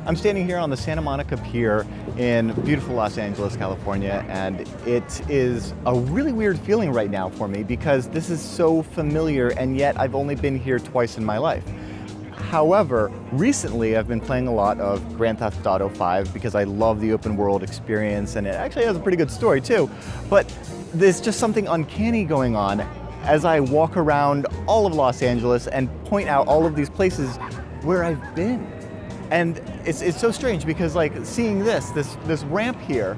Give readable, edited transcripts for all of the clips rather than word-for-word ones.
I'm standing here on the Santa Monica Pier in beautiful Los Angeles, California, and it is a really weird feeling right now for me because this is so familiar, and yet I've only been here twice in my life. However, recently I've been playing a lot of Grand Theft Auto 5 because I love the open world experience, and it actually has a pretty good story too. But there's just something uncanny going on as I walk around all of Los Angeles and point out all of these places where I've been. And it's so strange because, like, seeing this ramp here,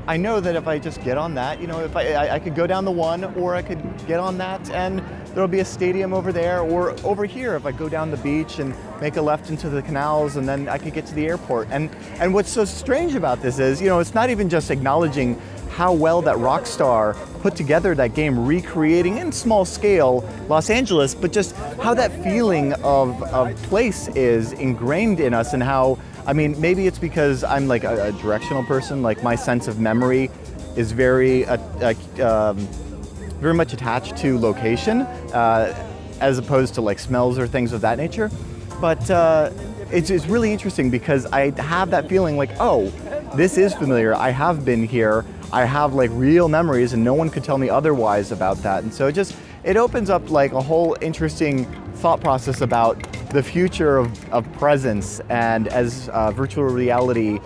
I know that if I just get on that, you know, if I could go down the one, or I could get on that and there'll be a stadium over there, or over here if I go down the beach and make a left into the canals, and then I could get to the airport. And what's so strange about this is, you know, it's not even just acknowledging how well that Rockstar put together that game, recreating in small scale Los Angeles, but just how that feeling of place is ingrained in us, and how, I mean, maybe it's because I'm like a directional person, like my sense of memory is very much attached to location, as opposed to like smells or things of that nature. But it's really interesting because I have that feeling like, oh, this is familiar, I have been here, I have like real memories, and no one could tell me otherwise about that. And so it opens up like a whole interesting thought process about the future of presence, and as virtual reality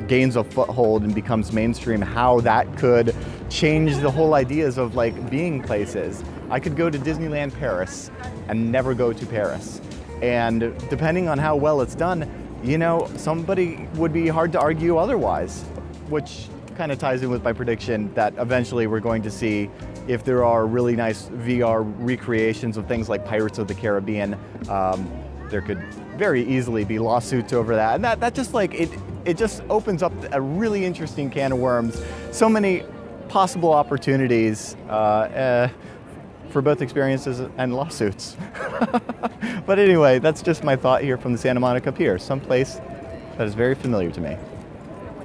gains a foothold and becomes mainstream, how that could change the whole ideas of like being places. I could go to Disneyland Paris and never go to Paris, and depending on how well it's done, you know, somebody would be hard to argue otherwise, which kind of ties in with my prediction that eventually we're going to see, if there are really nice VR recreations of things like Pirates of the Caribbean, there could very easily be lawsuits over that. And that just like, it just opens up a really interesting can of worms. So many possible opportunities for both experiences and lawsuits. But anyway, that's just my thought here from the Santa Monica Pier, someplace that is very familiar to me.